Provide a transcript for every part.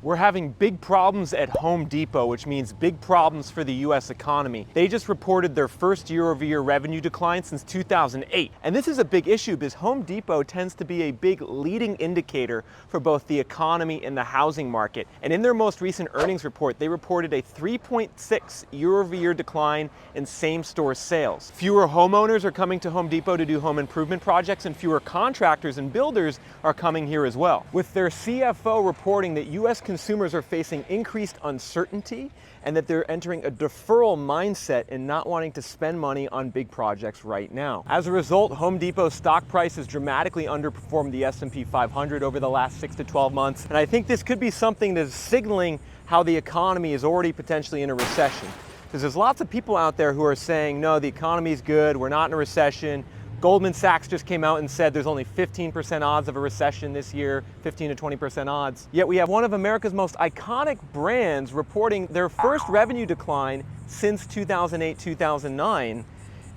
We're having big problems at Home Depot, which means big problems for the US economy. They just reported their first year-over-year revenue decline since 2008. And this is a big issue because Home Depot tends to be a big leading indicator for both the economy and the housing market. And in their most recent earnings report, they reported a 3.6 year-over-year decline in same-store sales. Fewer homeowners are coming to Home Depot to do home improvement projects, and fewer contractors and builders are coming here as well. With their CFO reporting that US consumers are facing increased uncertainty and that they're entering a deferral mindset and not wanting to spend money on big projects right now. As a result, Home Depot's stock price has dramatically underperformed the S&P 500 over the last 6 to 12 months. And I think this could be something that's signaling how the economy is already potentially in a recession. Because there's lots of people out there who are saying, no, the economy is good, we're not in a recession. Goldman Sachs just came out and said there's only 15% odds of a recession this year, 15 to 20% odds. Yet we have one of America's most iconic brands reporting their first revenue decline since 2008, 2009.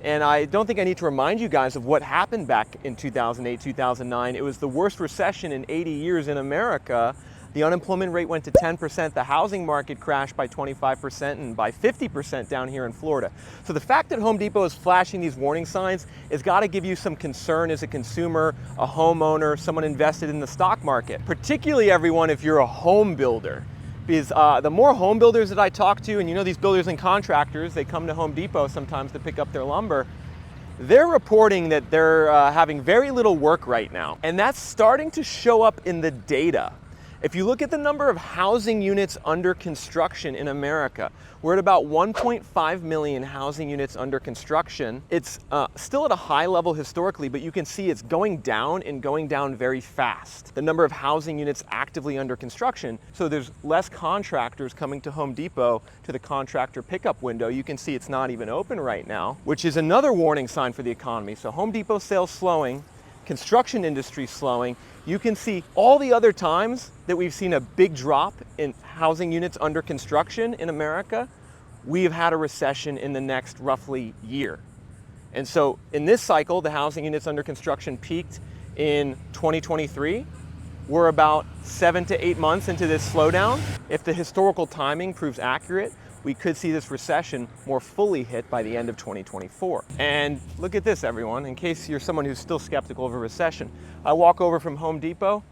And I don't think I need to remind you guys of what happened back in 2008, 2009. It was the worst recession in 80 years in America. The unemployment rate went to 10%, the housing market crashed by 25% and by 50% down here in Florida. So the fact that Home Depot is flashing these warning signs has got to give you some concern as a consumer, a homeowner, someone invested in the stock market. Particularly everyone if you're a home builder. Because the more home builders that I talk to, and you know these builders and contractors, they come to Home Depot sometimes to pick up their lumber, they're reporting that they're having very little work right now. And that's starting to show up in the data. If you look at the number of housing units under construction in America, we're at about 1.5 million housing units under construction. It's still at a high level historically, but you can see it's going down and going down very fast. The number of housing units actively under construction, so there's less contractors coming to Home Depot to the contractor pickup window. You can see it's not even open right now, which is another warning sign for the economy. So Home Depot sales slowing, construction industry slowing. You can see all the other times that we've seen a big drop in housing units under construction in America, we've had a recession in the next roughly year. And so in this cycle, the housing units under construction peaked in 2023. We're about 7 to 8 months into this slowdown. If the historical timing proves accurate, we could see this recession more fully hit by the end of 2024. And look at this, everyone, in case you're someone who's still skeptical of a recession. I walk over from Home Depot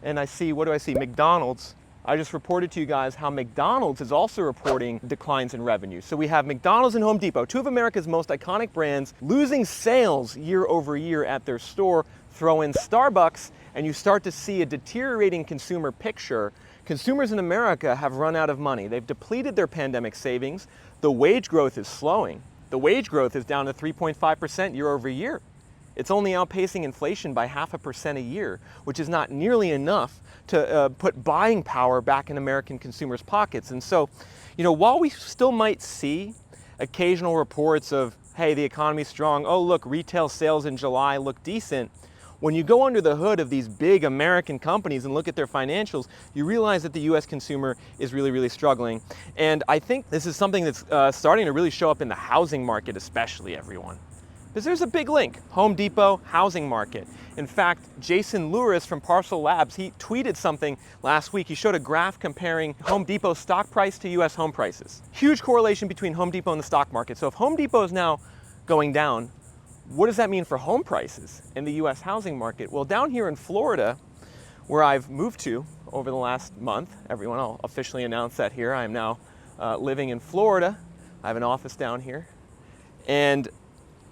and I see, what do I see? McDonald's. I just reported to you guys how McDonald's is also reporting declines in revenue. So we have McDonald's and Home Depot, two of America's most iconic brands, losing sales year over year at their store. Throw in Starbucks and you start to see a deteriorating consumer picture. Consumers in America have run out of money. They've depleted their pandemic savings. The wage growth is slowing. The wage growth is down to 3.5% year over year. It's only outpacing inflation by 0.5% a year, which is not nearly enough to put buying power back in American consumers' pockets. And so, you know, while we still might see occasional reports of, hey, the economy's strong, oh, look, retail sales in July look decent, when you go under the hood of these big American companies and look at their financials, you realize that the US consumer is really, really struggling. And I think this is something that's starting to really show up in the housing market, especially, everyone. Because there's a big link, Home Depot, housing market. In fact, Jason Lewis from Parcel Labs, he tweeted something last week. He showed a graph comparing Home Depot's stock price to US home prices. Huge correlation between Home Depot and the stock market. So if Home Depot is now going down, what does that mean for home prices in the US housing market? Well, down here in Florida, where I've moved to over the last month, everyone, I'll officially announce that here. I am now living in Florida. I have an office down here. And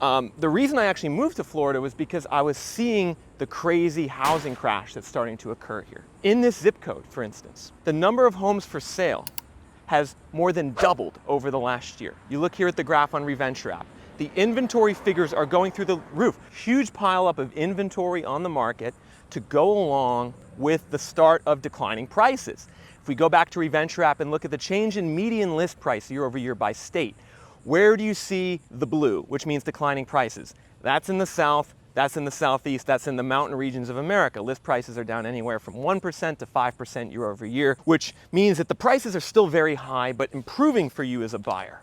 the reason I actually moved to Florida was because I was seeing the crazy housing crash that's starting to occur here. In this zip code, for instance, the number of homes for sale has more than doubled over the last year. You look here at the graph on Reventure app. The inventory figures are going through the roof. Huge pileup of inventory on the market to go along with the start of declining prices. If we go back to Reventure app and look at the change in median list price year over year by state, where do you see the blue, which means declining prices? That's in the South, that's in the Southeast, that's in the mountain regions of America. List prices are down anywhere from 1% to 5% year over year, which means that the prices are still very high, but improving for you as a buyer.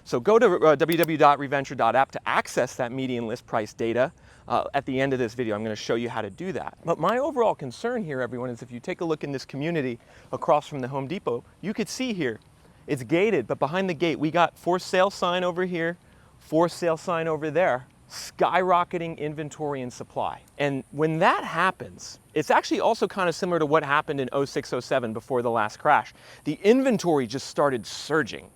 So go to www.reventure.app to access that median list price data. At the end of this video, I'm going to show you how to do that. But my overall concern here, everyone, is if you take a look in this community across from the Home Depot, you could see here, it's gated, but behind the gate, we got for sale sign over here, for sale sign over there, skyrocketing inventory and supply. And when that happens, it's actually also kind of similar to what happened in 06, 07 before the last crash. The inventory just started surging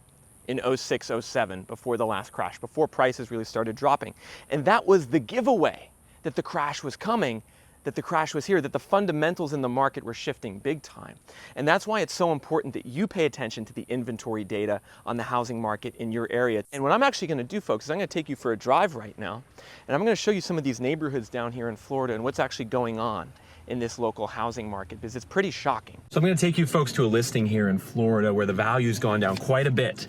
in 06, 07 before the last crash, before prices really started dropping. And that was the giveaway that the crash was coming, that the crash was here, that the fundamentals in the market were shifting big time. And that's why it's so important that you pay attention to the inventory data on the housing market in your area. And what I'm actually going to do, folks, is I'm going to take you for a drive right now, and I'm going to show you some of these neighborhoods down here in Florida and what's actually going on in this local housing market, because it's pretty shocking. So I'm going to take you folks to a listing here in Florida where the value's gone down quite a bit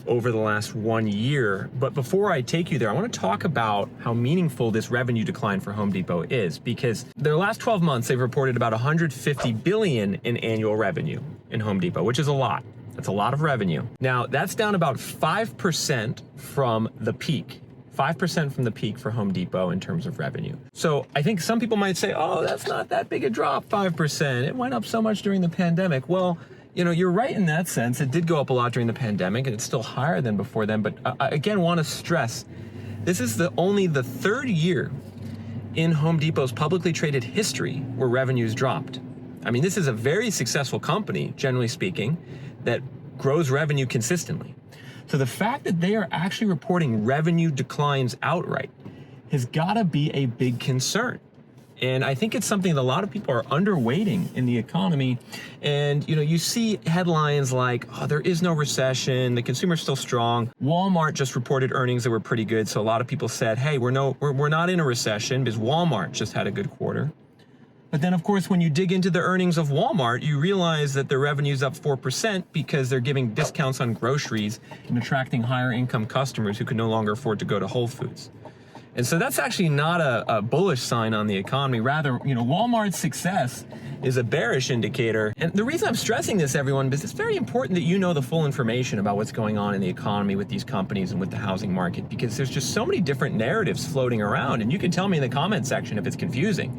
over the last 1 year. But before I take you there, I want to talk about how meaningful this revenue decline for Home Depot is, because their last 12 months, they've reported about $150 billion in annual revenue in Home Depot, which is a lot. That's a lot of revenue. Now, that's down about 5% from the peak. 5% from the peak for Home Depot in terms of revenue. So I think some people might say, oh, that's not that big a drop, 5%. It went up so much during the pandemic. Well, you know, you're right in that sense. It did go up a lot during the pandemic, and it's still higher than before then. But I again want to stress, this is only the third year in Home Depot's publicly traded history where revenues dropped. I mean, this is a very successful company, generally speaking, that grows revenue consistently. So the fact that they are actually reporting revenue declines outright has got to be a big concern. And I think it's something that a lot of people are underweighting in the economy. And, you know, you see headlines like, oh, there is no recession, the consumer's still strong. Walmart just reported earnings that were pretty good. So a lot of people said, hey, we're not in a recession because Walmart just had a good quarter. But then, of course, when you dig into the earnings of Walmart, you realize that their revenue's up 4% because they're giving discounts on groceries and attracting higher income customers who can no longer afford to go to Whole Foods. And so that's actually not a bullish sign on the economy. Rather, you know, Walmart's success is a bearish indicator. And the reason I'm stressing this, everyone, is it's very important that you know the full information about what's going on in the economy with these companies and with the housing market, because there's just so many different narratives floating around. And you can tell me in the comment section if it's confusing.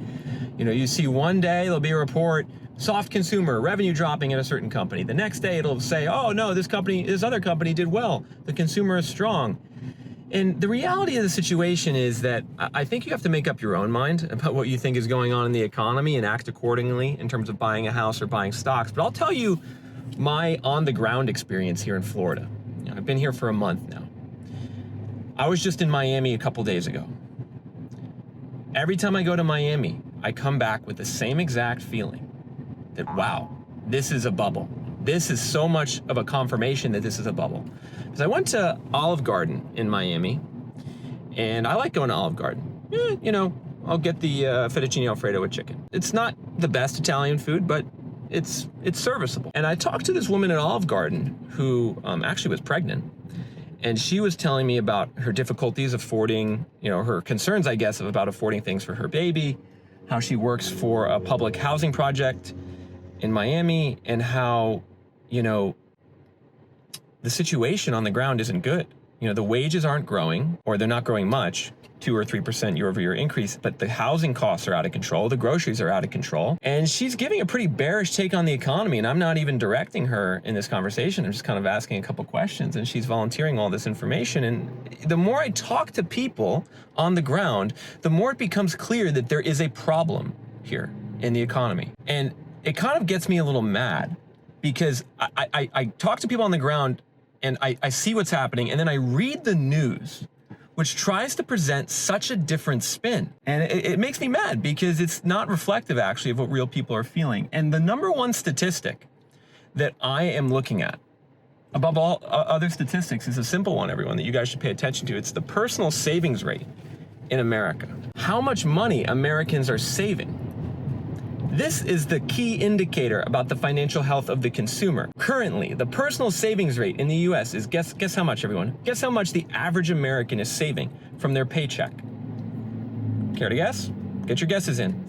You know, you see one day there'll be a report, soft consumer, revenue dropping at a certain company. The next day it'll say, oh no, this other company did well. The consumer is strong. And the reality of the situation is that I think you have to make up your own mind about what you think is going on in the economy and act accordingly in terms of buying a house or buying stocks. But I'll tell you my on-the-ground experience here in Florida. You know, I've been here for a month now. I was just in Miami a couple days ago. Every time I go to Miami, I come back with the same exact feeling that, wow, this is a bubble. This is so much of a confirmation that this is a bubble. Because I went to Olive Garden in Miami, and I like going to Olive Garden. You know, I'll get the fettuccine Alfredo with chicken. It's not the best Italian food, but it's serviceable. And I talked to this woman at Olive Garden who actually was pregnant, and she was telling me about her difficulties affording, you know, her concerns, I guess, about affording things for her baby, how she works for a public housing project in Miami, and how, you know, the situation on the ground isn't good. You know, the wages aren't growing, or they're not growing much, 2 or 3% year-over-year increase, but the housing costs are out of control, the groceries are out of control, and she's giving a pretty bearish take on the economy, and I'm not even directing her in this conversation. I'm just kind of asking a couple questions, and she's volunteering all this information. And the more I talk to people on the ground, the more it becomes clear that there is a problem here in the economy. And it kind of gets me a little mad, because I talk to people on the ground, and I see what's happening, and then I read the news, which tries to present such a different spin. And it makes me mad, because it's not reflective, actually, of what real people are feeling. And the number one statistic that I am looking at, above all other statistics, is a simple one, everyone, that you guys should pay attention to. It's the personal savings rate in America. How much money Americans are saving. This is the key indicator about the financial health of the consumer. Currently, the personal savings rate in the US is, guess how much, everyone? Guess how much the average American is saving from their paycheck? Care to guess? Get your guesses in.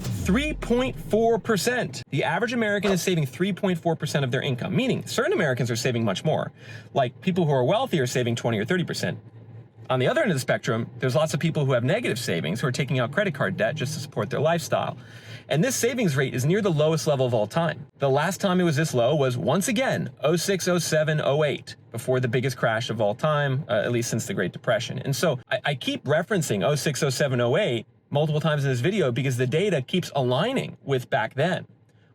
3.4%. The average American is saving 3.4% of their income, meaning certain Americans are saving much more. Like people who are wealthy are saving 20 or 30%. On the other end of the spectrum, there's lots of people who have negative savings who are taking out credit card debt just to support their lifestyle. And this savings rate is near the lowest level of all time. The last time it was this low was once again, 06, 07, 08, before the biggest crash of all time, at least since the Great Depression. And so I keep referencing 06, 07, 08 multiple times in this video because the data keeps aligning with back then.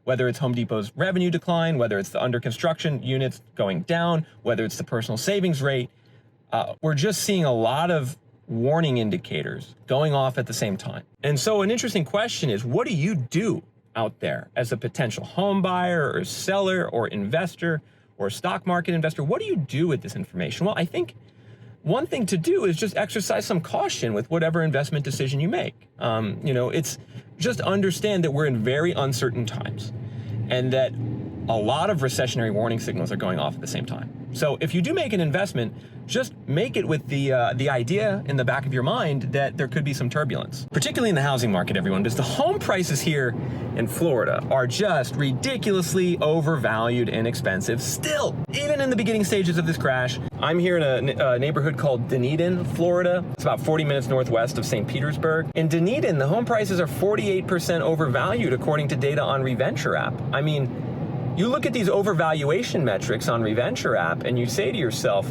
Whether it's Home Depot's revenue decline, whether it's the under construction units going down, whether it's the personal savings rate, we're just seeing a lot of warning indicators going off at the same time. And so an interesting question is, what do you do out there as a potential home buyer or seller or investor or stock market investor? What do you do with this information? Well, I think one thing to do is just exercise some caution with whatever investment decision you make. It's just understand that we're in very uncertain times and that a lot of recessionary warning signals are going off at the same time. So if you do make an investment, just make it with the idea in the back of your mind that there could be some turbulence, particularly in the housing market, everyone, because the home prices here in Florida are just ridiculously overvalued and expensive still, even in the beginning stages of this crash. I'm here in a neighborhood called Dunedin, Florida. It's about 40 minutes northwest of St. Petersburg. In Dunedin, the home prices are 48% overvalued according to data on ReVenture app. I mean, you look at these overvaluation metrics on ReVenture app and you say to yourself,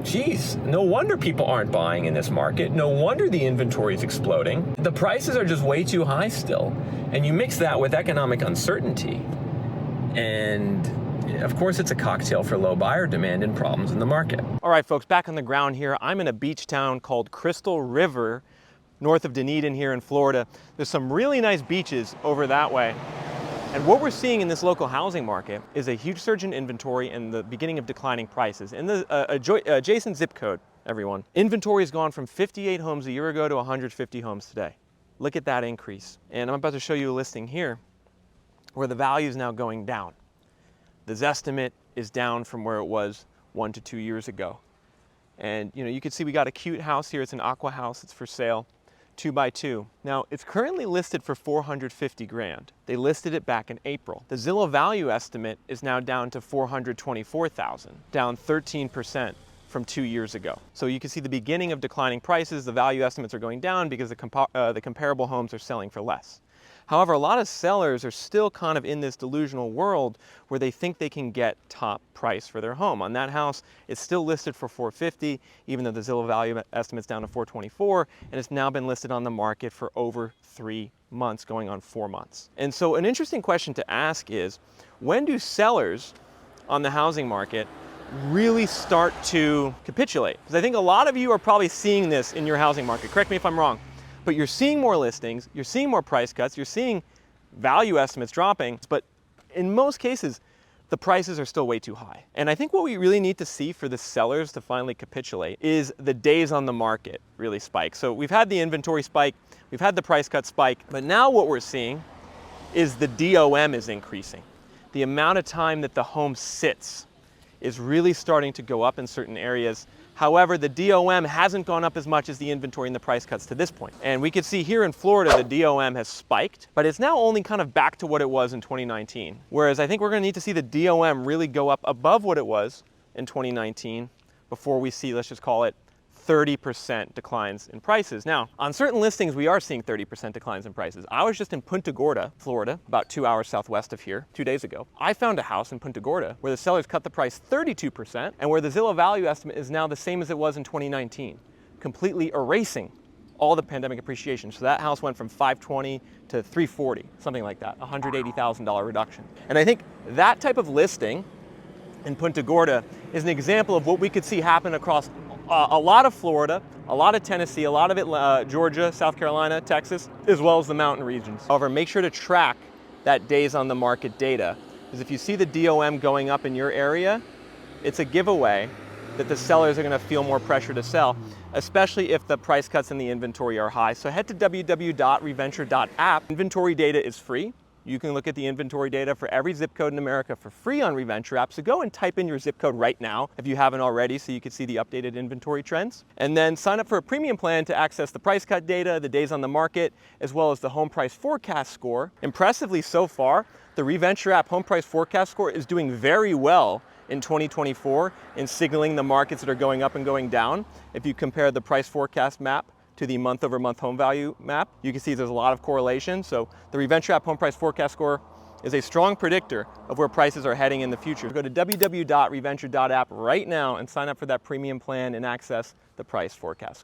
geez, no wonder people aren't buying in this market. No wonder the inventory is exploding. The prices are just way too high still. And you mix that with economic uncertainty. And of course, it's a cocktail for low buyer demand and problems in the market. All right, folks, back on the ground here. I'm in a beach town called Crystal River, north of Dunedin here in Florida. There's some really nice beaches over that way. And what we're seeing in this local housing market is a huge surge in inventory and the beginning of declining prices. In the adjacent zip code, everyone, inventory has gone from 58 homes a year ago to 150 homes today. Look at that increase. And I'm about to show you a listing here where the value is now going down. The Zestimate is down from where it was 1 to 2 years ago. And you can see we got a cute house here. It's an aqua house. It's for sale. 2x2. Now, it's currently listed for $450 grand. They listed it back in April. The Zillow value estimate is now down to $424,000, down 13% from 2 years ago. So you can see the beginning of declining prices. The value estimates are going down because the comparable homes are selling for less. However, a lot of sellers are still kind of in this delusional world where they think they can get top price for their home. On that house, it's still listed for $450, even though the Zillow value estimate's down to $424, and it's now been listed on the market for over 3 months, going on 4 months. And so an interesting question to ask is, when do sellers on the housing market really start to capitulate? Because I think a lot of you are probably seeing this in your housing market. Correct me if I'm wrong. But you're seeing more listings, you're seeing more price cuts, you're seeing value estimates dropping, but in most cases, the prices are still way too high. And I think what we really need to see for the sellers to finally capitulate is the days on the market really spike. So we've had the inventory spike, we've had the price cut spike, but now what we're seeing is the DOM is increasing. The amount of time that the home sits is really starting to go up in certain areas. However, the DOM hasn't gone up as much as the inventory and the price cuts to this point. And we can see here in Florida, the DOM has spiked, but it's now only kind of back to what it was in 2019. Whereas I think we're gonna need to see the DOM really go up above what it was in 2019 before we see, let's just call it 30% declines in prices. Now, on certain listings, we are seeing 30% declines in prices. I was just in Punta Gorda, Florida, about 2 hours southwest of here, 2 days ago. I found a house in Punta Gorda where the sellers cut the price 32% and where the Zillow value estimate is now the same as it was in 2019, completely erasing all the pandemic appreciation. So that house went from 520 to 340, something like that, $180,000 reduction. And I think that type of listing in Punta Gorda is an example of what we could see happen across a lot of Florida, a lot of Tennessee, a lot of it, Georgia, South Carolina, Texas, as well as the mountain regions. However, make sure to track that days on the market data, because if you see the DOM going up in your area, it's a giveaway that the sellers are going to feel more pressure to sell, especially if the price cuts in the inventory are high. So head to www.reventure.app. Inventory data is free. You can look at the inventory data for every zip code in America for free on Reventure app. So go and type in your zip code right now if you haven't already so you can see the updated inventory trends. And then sign up for a premium plan to access the price cut data, the days on the market, as well as the home price forecast score. Impressively so far, the Reventure app home price forecast score is doing very well in 2024 in signaling the markets that are going up and going down. If you compare the price forecast map to the month-over-month home value map, you can see there's a lot of correlation. So the Reventure app home price forecast score is a strong predictor of where prices are heading in the future. Go to www.reventure.app right now and sign up for that premium plan and access the price forecast score.